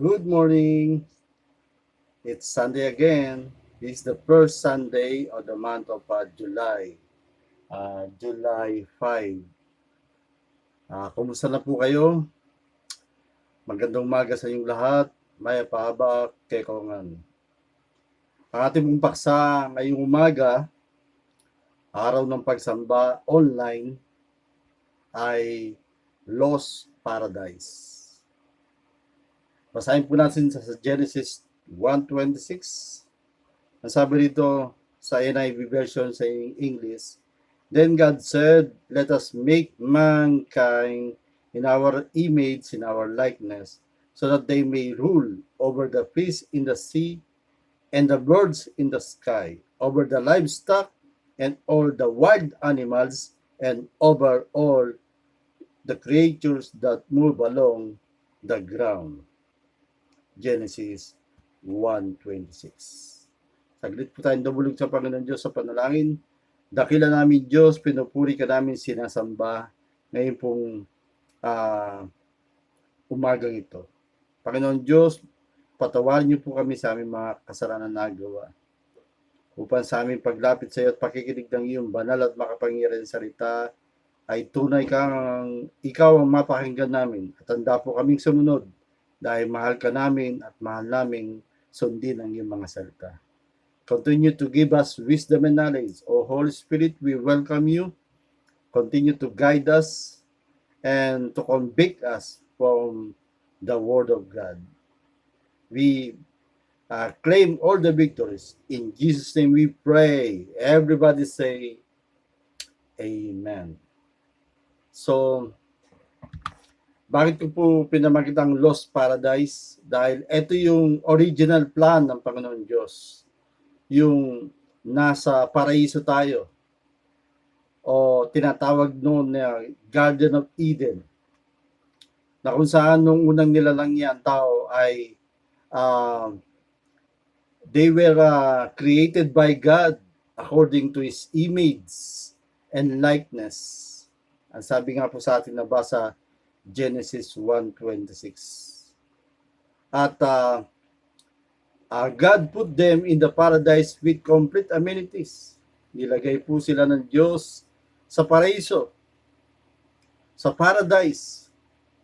Good morning. It's Sunday again. This is the first Sunday of the month of July. July 5. Kumusta na po kayo? Magandang umaga sa inyong lahat. Maya pahabak kekongan. Ang ating pong paksa ngayong umaga, araw ng pagsamba online, ay Lost Paradise. Basahin po natin sa Genesis 1:26. Ang sabi dito sa NIV version sa English, Then God said, Let us make mankind in our image, in our likeness, so that they may rule over the fish in the sea and the birds in the sky, over the livestock and all the wild animals, and over all the creatures that move along the ground. Genesis 1:26. Saglit po tayong dumulog sa Panginoon Diyos sa panalangin. Dakila namin Diyos, pinupuri ka namin, sinasamba ngayon pong umagang ito. Panginoon Diyos, patawarin niyo po kami sa aming mga kasalanan na nagawa. Upang sa aming paglapit sa iyo at pakikinig ng iyong banal at makapangyarihan salita, ay tunay kang ikaw ang mapakinggan namin at handa po kaming sumunod dahil mahal ka namin at mahal naming sundin ang iyong mga salita. Continue to give us wisdom and knowledge. O Holy Spirit, we welcome you. Continue to guide us and to convict us from the Word of God. We claim all the victories. In Jesus' name we pray. Everybody say, Amen. So, bakit ko po pinamagit ang Lost Paradise? Dahil ito yung original plan ng Panginoon Diyos. Yung nasa paraiso tayo. O tinatawag noon na Garden of Eden. Na kung saan nung unang nilalang niya ang tao ay they were created by God according to His image and likeness. Ang sabi nga po sa atin nabasa Genesis 1:26. At God put them in the paradise with complete amenities. Nilagay po sila ng Diyos sa paraiso. Sa paradise,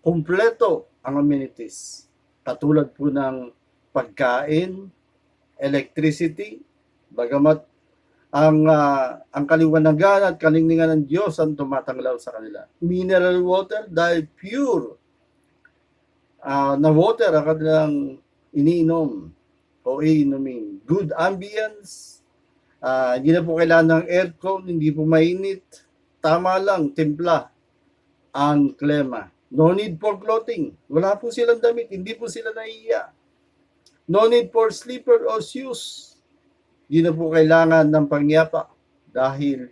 kumpleto ang amenities. Katulad po ng pagkain, electricity, bagamat ang kaliwanagan at kalingningan ng Diyos ang tumatanglaw sa kanila. Mineral water dahil pure na water ang kanilang iniinom o iinumin. Good ambience, hindi na po kailangan ng aircon, hindi po mainit, tama lang, timpla ang klima. No need for clothing, wala po silang damit, hindi po sila nahihiya. No need for slipper or shoes, hindi na po kailangan ng pangyapa dahil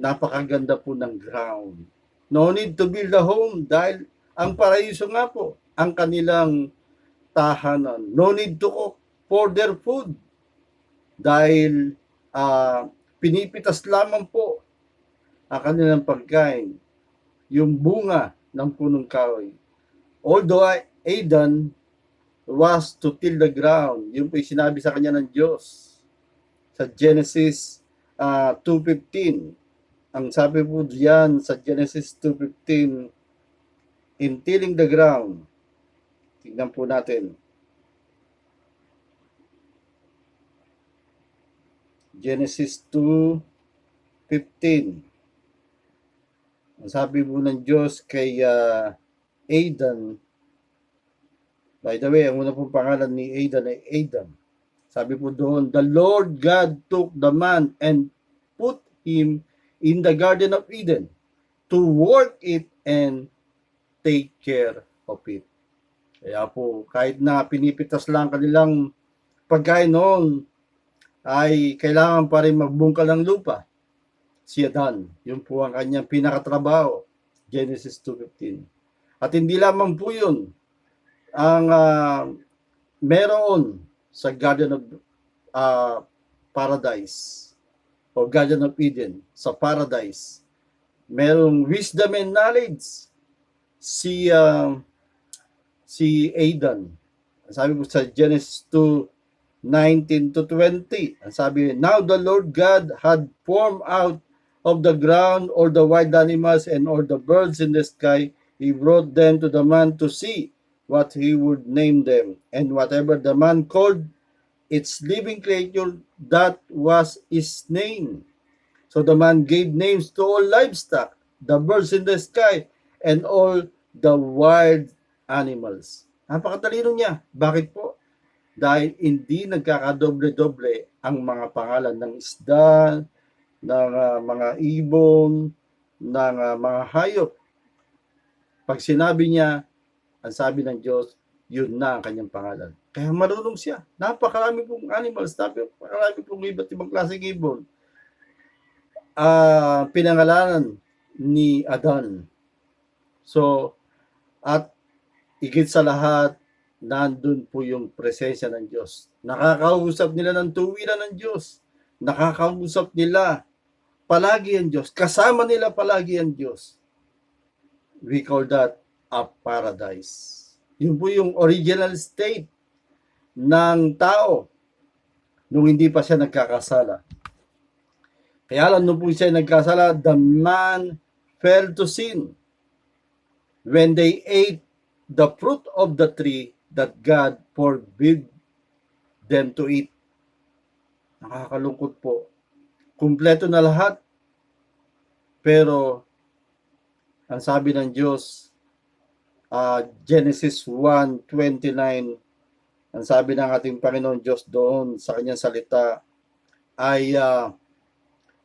napakaganda po ng ground. No need to build a home dahil ang paraiso nga po ang kanilang tahanan. No need to cook for their food dahil pinipitas lamang po ang kanilang pagkain. Yung bunga ng punong kahoy. Although Adam was to till the ground, yun po yung sinabi sa kanya ng Diyos sa Genesis 2:15. Ang sabi po diyan sa Genesis 2:15, in tilling the ground. Tingnan po natin. Genesis 2:15. Ang sabi po ng Diyos kay Adam, by the way, ang una pong pangalan ni Adam ay Adam. Sabi po doon, the Lord God took the man and put him in the Garden of Eden to work it and take care of it. Kaya po, kahit na pinipitas lang kanilang pagkain noon, ay kailangan pa rin magbungkal ng lupa. Si Adan, yun po ang kanyang pinakatrabaho. Genesis 2:15. At hindi lamang po yun ang meron sa Garden of Paradise o Garden of Eden, sa Paradise. Merong wisdom and knowledge si Adam. Sabi po sa Genesis 2:19 to 20. Ang sabi, now the Lord God had formed out of the ground all the wild animals and all the birds in the sky. He brought them to the man to see what he would name them. And whatever the man called its living creature, that was his name. So the man gave names to all livestock, the birds in the sky, and all the wild animals. Napakatalino niya. Bakit po? Dahil hindi nagkakadoble-doble ang mga pangalan ng isda, ng mga ibon, ng mga hayop. Pag sinabi niya, ang sabi ng Diyos, yun na ang kanyang pangalan. Kaya marunong siya. Napakarami pong animals, napakarami pong iba't ibang klaseng ibon. Pinangalanan ni Adan. So, at higit sa lahat, nandun po yung presensya ng Diyos. Nakakausap nila ng tuwiran ng Diyos. Nakakausap nila palagi ang Diyos. Kasama nila palagi ang Diyos. We call that a paradise. Yun po yung original state ng tao nung hindi pa siya nagkakasala. Kaya lang nung po siya nagkasala, the man fell to sin when they ate the fruit of the tree that God forbid them to eat. Nakakalungkot po. Kumpleto na lahat. Pero, ang sabi ng Diyos, Genesis 1:29, ang sabi ng ating Panginoon Diyos doon sa kanyang salita ay,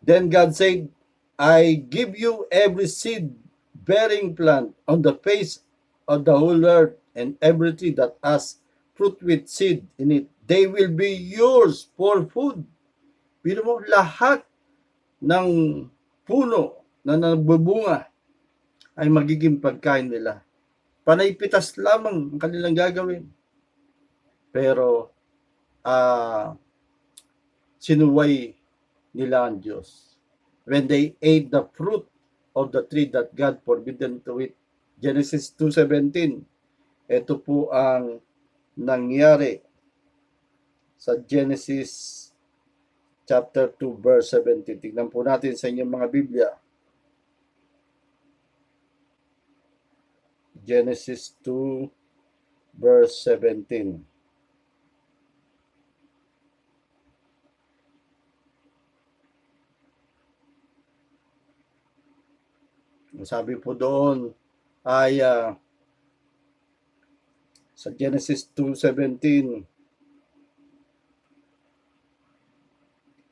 then God said, I give you every seed-bearing plant on the face of the whole earth, and every tree that has fruit with seed in it. They will be yours for food. Pero mo, lahat ng puno na nagbubunga ay magiging pagkain nila. Panaypitas lamang ang kanilang gagawin. Pero, sinuway nila ang Diyos. When they ate the fruit of the tree that God forbidden to eat. Genesis 2:17. Ito po ang nangyari sa Genesis chapter 2 verse 17. Tignan po natin sa inyong mga Biblia. Genesis 2 verse 17. Sabi po doon ay sa Genesis 2:17.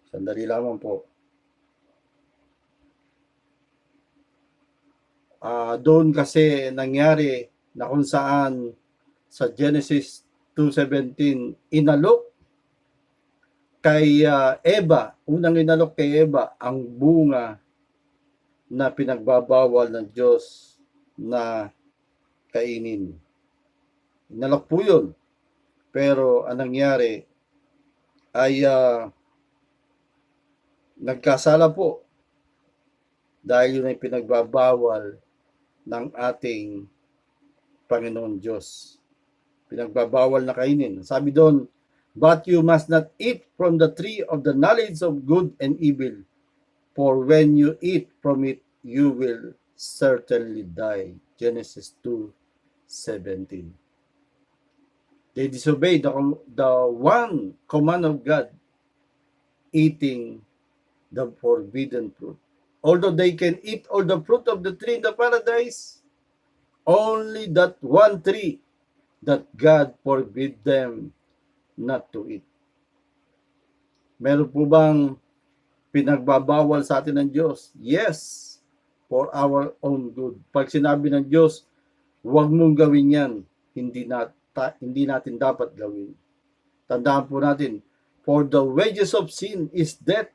Sandali lamang po. Doon kasi nangyari na kung saan sa Genesis 2:17 inalok kay Eva, unang inalok kay Eva ang bunga na pinagbabawal ng Diyos na kainin. Inalok po yun. Pero anong nangyari ay nagkasala po dahil yun ay pinagbabawal ng ating Panginoon Diyos. Pinagbabawal na kainin. Sabi doon, but you must not eat from the tree of the knowledge of good and evil, for when you eat from it, you will certainly die. Genesis 2:17. They disobeyed the one command of God, eating the forbidden fruit. Although they can eat all the fruit of the tree in the paradise, only that one tree that God forbid them not to eat. Meron po bang pinagbabawal sa atin ng Diyos? Yes, for our own good. Pag sinabi ng Diyos, huwag mong gawin yan, hindi natin dapat gawin. Tandaan po natin, for the wages of sin is death,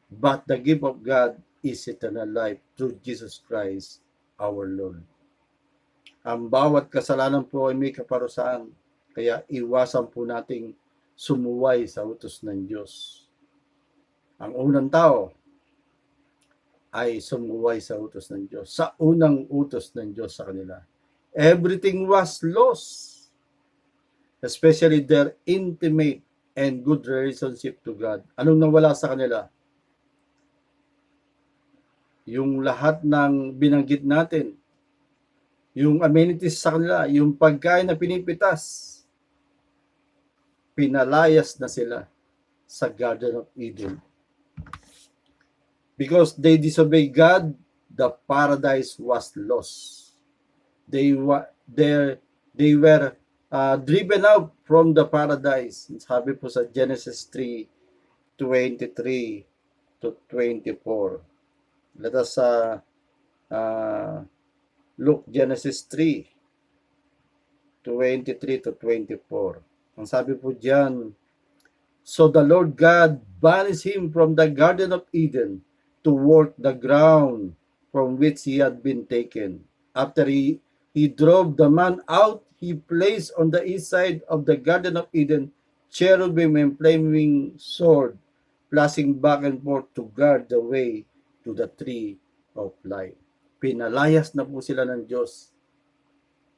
but the gift of God is eternal life through Jesus Christ our Lord. Ang bawat kasalanan po ay may kaparusahan, kaya iwasan po nating sumuway sa utos ng Diyos. Ang unang tao ay sumuway sa utos ng Diyos, sa unang utos ng Diyos sa kanila. Everything was lost. especially their intimate and good relationship to God. Anong nawala sa kanila? Yung lahat ng binanggit natin, yung amenities sa kanila, yung pagkain na pinipitas, pinalayas na sila sa Garden of Eden. Because they disobeyed God, the paradise was lost. They were driven out from the paradise. Sabi po sa Genesis 3:23 to 24. Let us look Genesis 3:23 to 24. Ang sabi po diyan, so the Lord God banished him from the Garden of Eden to work the ground from which he had been taken. After he drove the man out, he placed on the east side of the Garden of Eden cherubim and flaming sword, flashing back and forth to guard the way to the tree of life. Pinalayas na po sila ng Diyos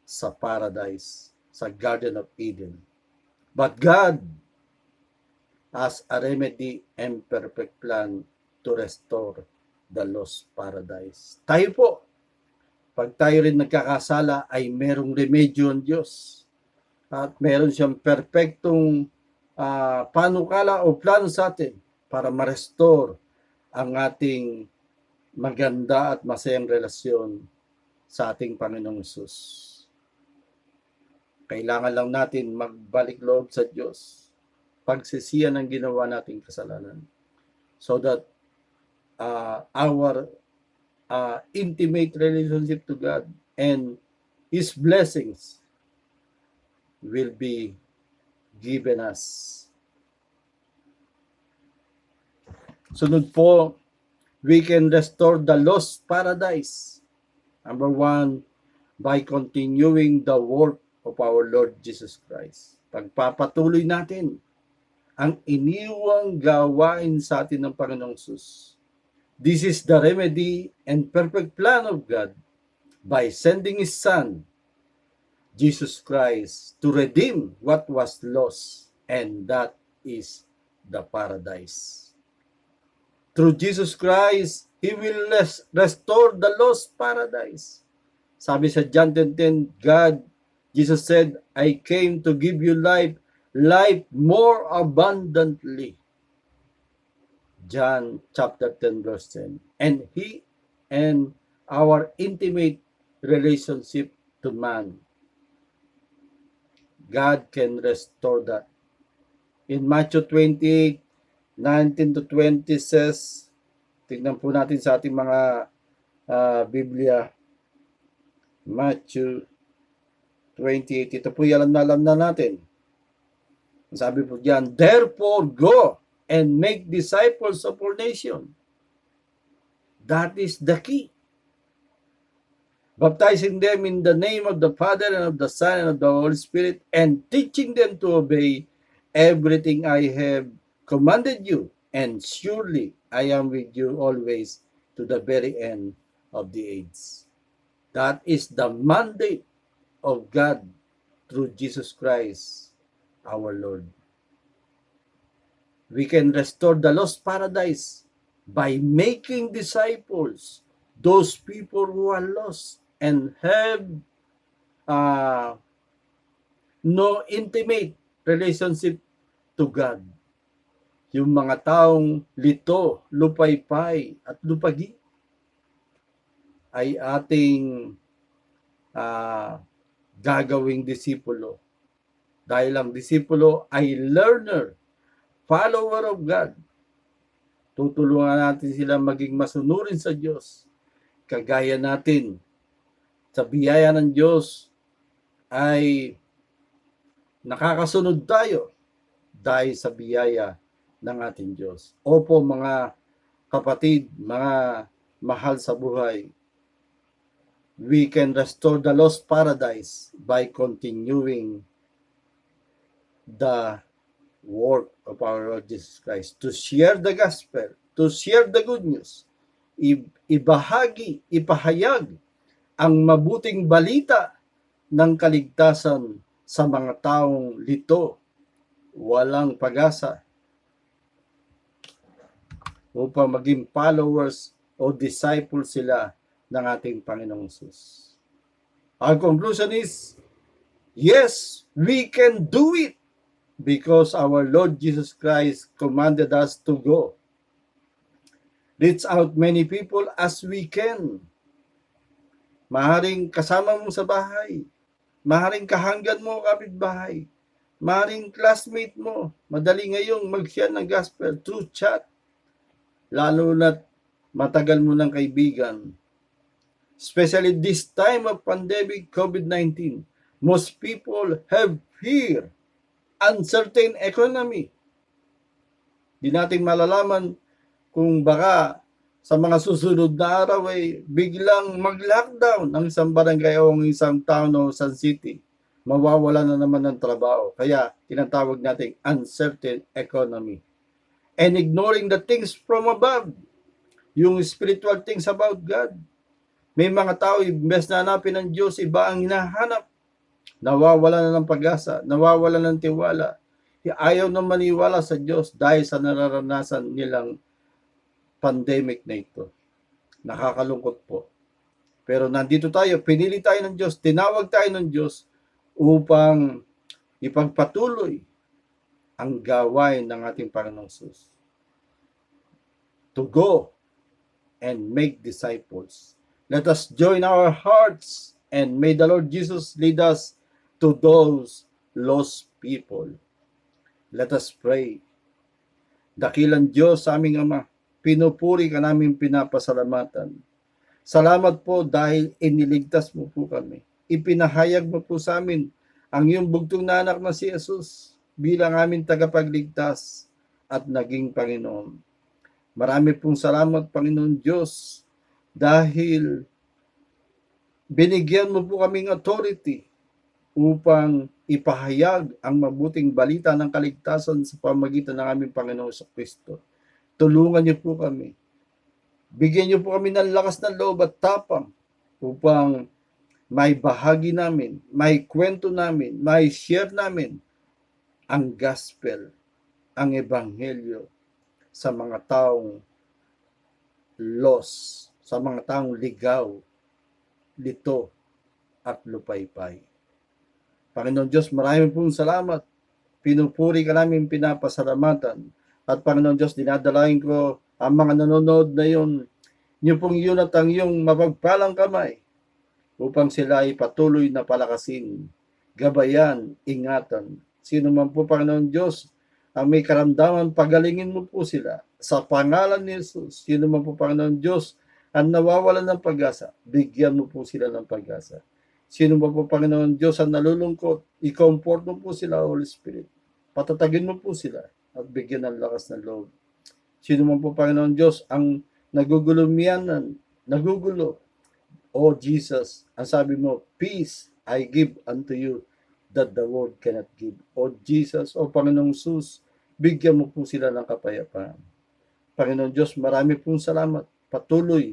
sa paradise, sa Garden of Eden. But God has a remedy and perfect plan to restore the lost paradise. Tayo po, pag tayo rin nagkakasala, ay merong remedyo ng Diyos. At meron siyang perfectong panukala o plano sa atin para ma-restore ang ating maganda at masayang relasyon sa ating Panginoong Hesus. Kailangan lang natin magbalik loob sa Diyos, pagsisiyan ng ginawa nating kasalanan, so that our intimate relationship to God and His blessings will be given us. Sunod po, we can restore the lost paradise. Number 1, by continuing the work of our Lord Jesus Christ. Pagpapatuloy natin ang iniwang gawain sa atin ng Panginoong Hesus. This is the remedy and perfect plan of God by sending His Son, Jesus Christ, to redeem what was lost, and that is the paradise. Through Jesus Christ, He will restore the lost paradise. Sabi sa John 10:10, Jesus said, I came to give you life more abundantly. John chapter 10 verse 10. And He and our intimate relationship to man, God can restore that. In Matthew 28:19 to 20 says, tingnan po natin sa ating mga Biblia, Matthew 28, ito po alam na natin. Sabi po diyan, therefore go and make disciples of all nations. That is the key. Baptizing them in the name of the Father and of the Son and of the Holy Spirit, and teaching them to obey everything I have commanded you, and surely I am with you always to the very end of the age. That is the mandate of God through Jesus Christ, our Lord. We can restore the lost paradise by making disciples, those people who are lost and have no intimate relationship to God. Yung mga taong lito, lupaypay at lupagi ay ating gagawing disipulo. Dahil ang disipulo ay learner, follower of God. Tutulungan natin sila maging masunurin sa Diyos. Kagaya natin, sa biyaya ng Diyos ay nakakasunod tayo dahil sa biyaya ng ating Diyos. Opo mga kapatid, mga mahal sa buhay, we can restore the lost paradise by continuing the work of our Lord Jesus Christ, to share the gospel, to share the good news, ipahayag ang mabuting balita ng kaligtasan sa mga taong lito, walang pag-asa, upang maging followers o disciples sila ng ating Panginoong Hesus. Our conclusion is, yes, we can do it because our Lord Jesus Christ commanded us to go. Reach out many people as we can. Maaaring kasama mo sa bahay, maaaring kahanggan mo kapitbahay, maaaring classmate mo, madali ngayong mag-share ng gospel through chat, lalo na't matagal mo ng kaibigan. Especially this time of pandemic COVID-19, most people have fear, uncertain economy. Di natin malalaman kung baka sa mga susunod na araw ay biglang mag-lockdown ang isang barangay o ang isang town o isang city. Mawawala na naman ng trabaho. Kaya tinatawag natin uncertain economy. And ignoring the things from above, yung spiritual things about God. May mga tao, imbes na hanapin ng Diyos, iba ang hinahanap. Nawawala na ng pag-asa, nawawala ng tiwala. Ayaw na maniwala sa Diyos dahil sa nararanasan nilang pandemic na ito. Nakakalungkot po. Pero nandito tayo, pinili tayo ng Diyos, tinawag tayo ng Diyos upang ipagpatuloy ang gawain ng ating Panginoong Hesus. To go and make disciples. Let us join our hearts and may the Lord Jesus lead us to those lost people. Let us pray. Dakilang Diyos sa aming Ama, pinupuri ka namin, pinapasalamatan. Salamat po dahil iniligtas mo po kami. Ipinahayag mo po sa amin ang iyong bugtong na anak na si Jesus bilang aming tagapagligtas at naging Panginoon. Marami pong salamat, Panginoon Diyos, dahil binigyan mo po kaming authority upang ipahayag ang mabuting balita ng kaligtasan sa pamamagitan ng aming Panginoong Kristo. Tulungan niyo po kami. Bigyan niyo po kami ng lakas ng loob at tapang upang may bahagi namin, may kwento namin, may share namin ang gospel, ang ebanghelyo sa mga taong lost, sa mga taong ligaw, lito at lupaypay. Panginoon Diyos, marami pong salamat. Pinupuri ka namin, pinapasalamatan. At Panginoon Diyos, dinadalain ko ang mga nanonood na yun, niyo pong yun at ang iyong mapagpalang kamay upang sila ay patuloy na palakasin, gabayan, ingatan. Sino man po, Panginoon Diyos, ang may karamdaman, pagalingin mo po sila. Sa pangalan ni Jesus, sino man po, Panginoon Diyos, ang nawawalan ng pag-asa, bigyan mo po sila ng pag-asa. Sino ba po, Panginoon Diyos, ang nalulungkot, i-comfort mo po sila, Holy Spirit. Patatagin mo po sila at bigyan ng lakas ng loob. Sino man po, Panginoon Diyos, ang nagugulumianan, nagugulo, O Jesus, ang sabi mo, peace I give unto you that the world cannot give. O Jesus, O Panginoong Hesus, bigyan mo po sila ng kapayapaan. Panginoon Diyos, marami pong salamat. Patuloy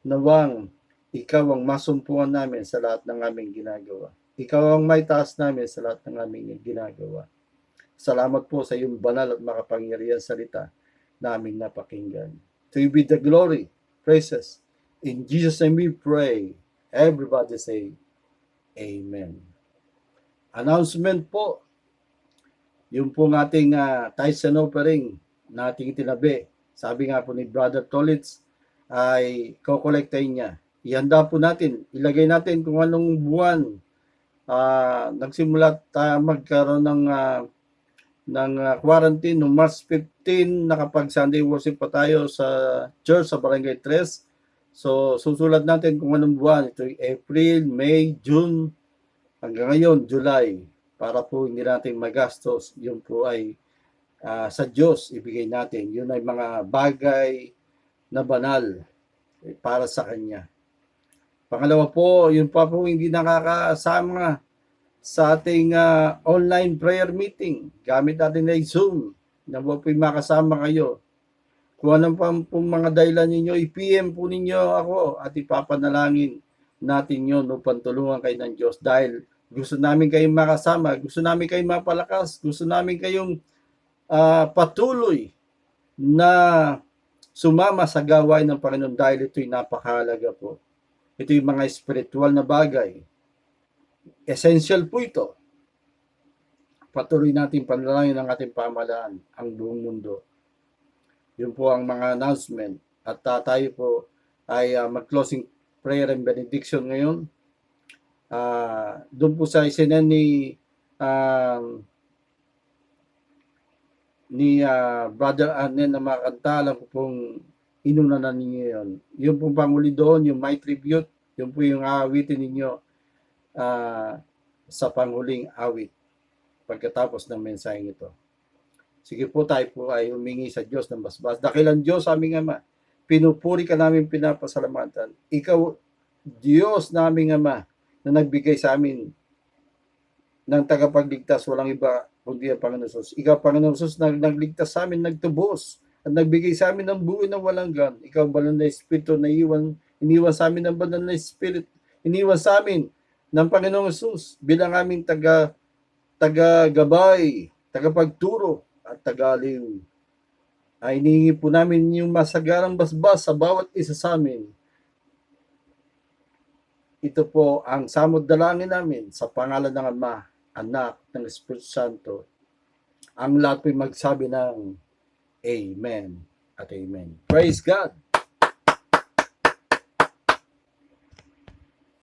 nawang ikaw ang masumpungan namin sa lahat ng aming ginagawa. Ikaw ang may taas namin sa lahat ng aming ginagawa. Salamat po sa iyong banal at makapangyarihan salita na aming napakinggan. To you be the glory, praises. In Jesus' name we pray. Everybody say, Amen. Announcement po, yung pong ating tithes and offering na ating tinabi. Sabi nga po ni Brother Tolitz, ay kokolektahin niya. Ihanda po natin, ilagay natin kung anong buwan nagsimula tayo magkaroon ng quarantine noong March 15, nakapag Sunday worship pa tayo sa church sa Barangay 3. So susulat natin kung anong buwan. Ito ay April, May, June, hanggang ngayon, July, para po hindi natin magastos. Yun po ay sa Diyos ibigay natin. Yun ay mga bagay na banal para sa Kanya. Pangalawa po, yun pa po hindi nakakasama sa ating online prayer meeting. Gamit natin na Zoom na po makasama kayo. Kung anong pong mga dahilan ninyo, i-PM po ninyo ako at ipapanalangin natin yun upang tulungan kayo ng Diyos dahil Gusto namin kayong makasama, gusto namin kayong mapalakas, gusto namin kayong patuloy na sumama sa gawain ng Panginoon dahil ito'y napakahalaga po. Ito yung mga spiritual na bagay. Essential po ito. Patuloy natin panalangin ang ating pamahalaan, ang buong mundo. Yun po ang mga announcement. At tayo po ay mag-closing prayer and benediction ngayon. Doon po sa isinan ni Brother Arnen na makakanta, alam ko pong inuna na ninyo yun. Yung pong panguli doon, yung My Tribute, yun po yung aawitin ninyo sa panghuling awit pagkatapos ng mensaheng ito. Sige po, tayo po ay humingi sa Diyos ng basbas. Dakilang Diyos, aming Ama, pinupuri ka namin, pinapasalamatan. Ikaw, Diyos naming Ama, na nagbigay sa amin ng tagapagligtas, walang iba kundi ang Panginoon Jesus. Ikaw, Panginoon Jesus, nagligtas sa amin, nagtubos, at nagbigay sa amin ng buhay na walang gan. Ikaw, banal na Espiritu, na iniwan sa amin ng banal na Espiritu, iniwan sa amin ng Panginoong Jesus bilang aming taga-gabay, tagapagturo, at tagaliw. Ay hinihingi po namin yung masagarang basbas sa bawat isa sa amin. Ito po ang samod dalangin namin sa pangalan ng Ama, Anak, ng Espiritu Santo. Ang lahat po'y magsabi ng Amen at Amen. Praise God!